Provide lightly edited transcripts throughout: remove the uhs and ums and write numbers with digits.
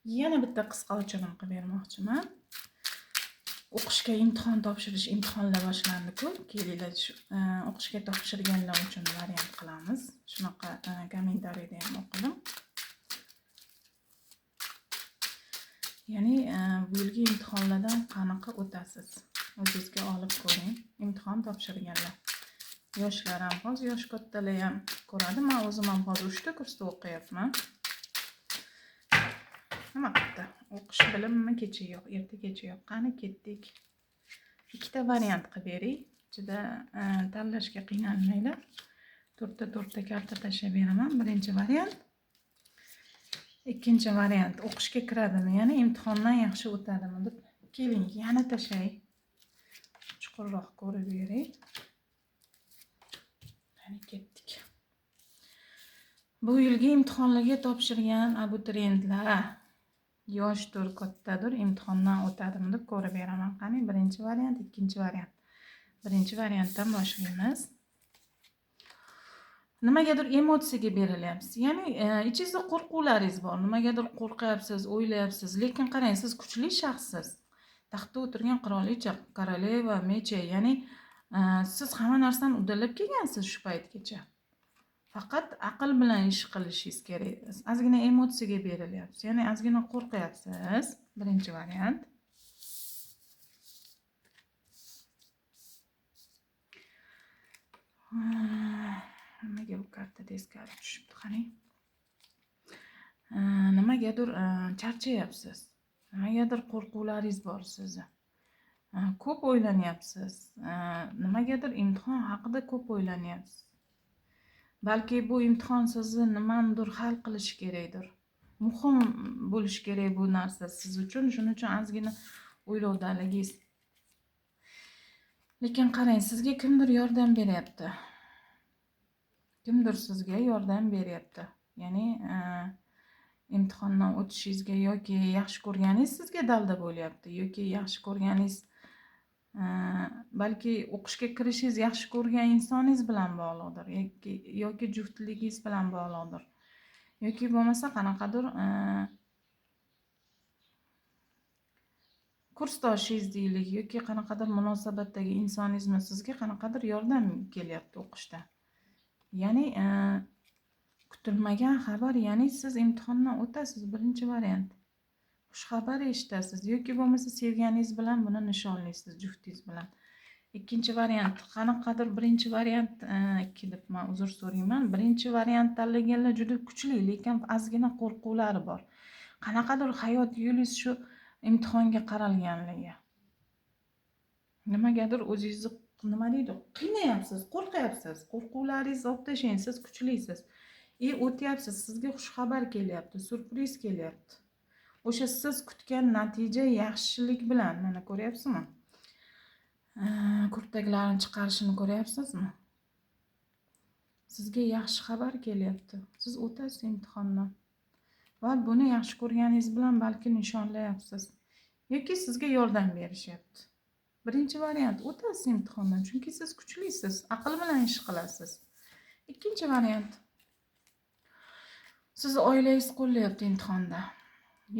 Yana bitta qisqa o'chirim qilib bermoqchiman. O'qishga imtihon topshirish imtihonlar boshlandi-ku. Kelinglar o'qishga topshirganlar uchun variant qilamiz. Shunaqa kommentariyda ham o'qidim. Ya'ni bu yilgi imtihonlardan qanaqa o'tasiz? O'zingizga olib ko'ring. Imtihon topshirganlar. Yoshlar ham hozir, yosh kattalar ham ko'radi. Men o'zim ham hozir 3ta kursda o'qiyapman. Nima qildi? O'qish bilimmi kecha yo'q, erta kecha yo'q. Qani ketdik. Ikkita variant qilib bering. Juda tanlashga qiynalmanglar. To'rtta karta tashlab beraman. Birinchi variant. Ikkinchi variant. O'qishga kiradimi? Ya'ni imtihondan yaxshi o'tadimi deb. Keling, yana tashlay. Chuqurroq ko'rib bering. Qani ketdik. Bu yilgi imtihonlarga topshirgan abituriyentlar yoshdir, kattadir, imtihondan o'tadimi deb ko'rib beraman. Qani birinchi variant, ikkinchi variant. Birinchi variantdan boshlaymiz. Nimagadir emotsiyaga berilyapsiz. Ya'ni ichingizda qo'rquvlaringiz bor. Nimagadir qo'rqyapsiz, o'ylayapsiz, lekin qarang, siz kuchli shaxssiz. Taxtda o'tirgan qirolicha, koroleva, mecha, ya'ni siz hamma narsani uddalab kelgansiz shu paytgacha. Faqat aql bilan ish qilishingiz kerak. Ozgina emotsiyaga berilyapsiz. Ya'ni ozgina qo'rqyapsiz. Birinchi variant. Nimaga bu karta teskari tushibdi, qarang. Nimagadir charchayapsiz. Nimagadir qo'rquvlaringiz bor sizni. Ko'p o'ylanyapsiz. Nimagadir imtihon haqida ko'p o'ylanyapsiz. Balki bu imtihon sizni nimanidir hal qilishi kerakdir. Muhim bo'lishi kerak bu narsa siz uchun. Shuning uchun ozgina o'ylovdaligingiz. Lekin qarang, sizga kimdir yordam beryapti. Kimdir sizga yordam beryapti. Ya'ni imtihondan o'tishingizga yoki yaxshi ko'rganingiz sizga dalda bo'lyapti, yoki yaxshi ko'rganingiz balki o'qishga kirishingiz yaxshi ko'rgan insoningiz bilan bog'liqdir, yoki juftligingiz bilan bog'liqdir. Yoki bo'lmasa qanaqadir kursdoshingiz deylik, yoki qanaqadir munosabatdagi insoningizmi sizga qanaqadir yordam kelyapti o'qishda. Ya'ni kutilmagan xabar, ya'ni siz imtihondan o'tasiz, birinchi variant. Xush xabar eshitasiz yoki bo'lmasa sevganingiz bilan buni nishonlaysiz juftingiz bilan. Ikkinchi variant, qanaqadir birinchi variant deb men uzr so'rayman. Birinchi variant tanlaganlar juda kuchli, lekin ozgina qo'rquvlari bor. Qanaqadir hayot yo'lingiz shu imtihonga qaralganligi. Nimagadir o'zingizni nima deydi, qiynayapsiz, qo'rqyapsiz. Qo'rquvlaringizni olib tashlang, siz kuchlisiz. O'tyapsiz, sizga xush xabar kelyapti, surpriz kelyapti. O'sha siz kutgan natija yaxshilik bilan, mana ko'ryapsizmi? Kurtaklarini chiqarishini ko'ryapsizmi? Sizga yaxshi xabar kelyapti. Siz o'tasiz imtihondan. Va buni yaxshi ko'rganingiz bilan balki nishonlayapsiz. Yoki sizga yordam berishyapti. Birinchi variant, o'tasiz imtihondan, chunki siz kuchlisiz, aql bilan ish qilasiz. Ikkinchi variant, sizni oilangiz qo'llayapti imtihonda.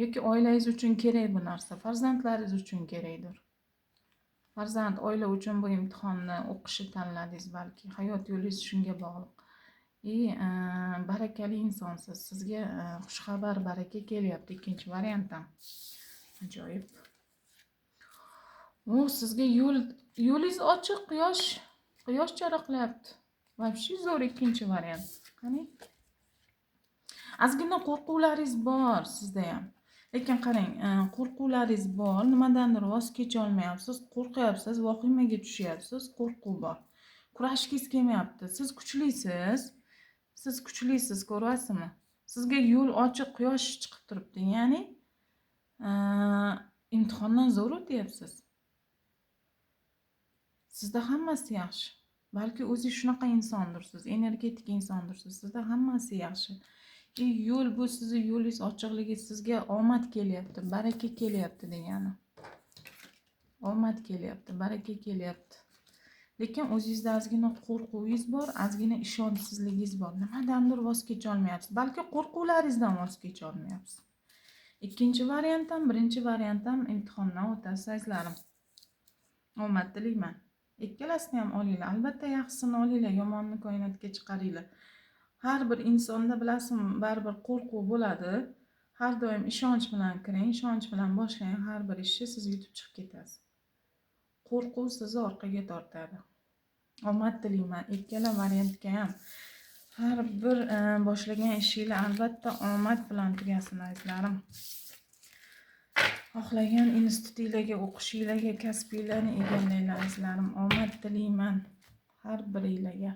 Yoki oilangiz uchun kerak bu narsa, farzandlaringiz uchun kerakdir. Farzand, oila uchun bu imtihonni o'qishni tanladingiz, balki hayot yo'lingiz shunga bog'liq. Barakali insonsiz, sizga xushxabar, baraka kelyapti. Ikkinchi variantdan. Ajoyib. Sizga yo'lingiz ochiq, quyosh charaqlayapti. Вообще zo'r ikkinchi variant. Qani? Ozgina qo'rquvlaringiz bor sizda ham. Lekin qarang, qo'rquvlaringiz bor, nimadandir voz kecha olmayapsiz, qo'rqyapsiz, vahimaga tushyapsiz, qo'rquv bor. Kurashgingiz kelmayapti. Siz kuchlisiz. Siz kuchlisiz, ko'ryapsizmi? Sizga yo'l ochiq, quyosh chiqib turibdi. Ya'ni imtihondan zo'r o'tyapsiz. Sizda hammasi yaxshi. Balki o'zingiz shunaqa insondirsiz, energetik insondirsiz. Sizda hammasi yaxshi. Yo'l bu sizni yo'lingiz ochiqligi, sizga omad kelyapti, baraka kelyapti degani. Omad kelyapti, baraka kelyapti. Lekin o'zingizda ozgina qo'rquvingiz bor, ozgina ishonchsizligingiz bor. Nimadandir voz kecha olmayapsiz. Balki qo'rquvlaringizdan voz kecha olmayapsiz. Ikkinchi variant ham, birinchi variant ham imtihondan o'tasiz azizlarim. Omad tilayman. Ikkalasini ham olinglar. Albatta yaxshisini olinglar, yomonni koinotga chiqaringlar. Har bir insonda bilasizmi, baribir qo'rquv bo'ladi. Har doim ishonch bilan kiring, ishonch bilan boshlang, har bir ishni siz yutib chiqib ketasiz. Qo'rquv sizni orqaga tortadi. Omad tilayman ikkala variantga ham. Har bir boshlagan ishinglar albatta omad bilan tugasin azizlarim. Xohlagan institutinglarga, o'qishinglarga, kasbinglarni egallanglar azizlarim. Omad tilayman har biringlarga.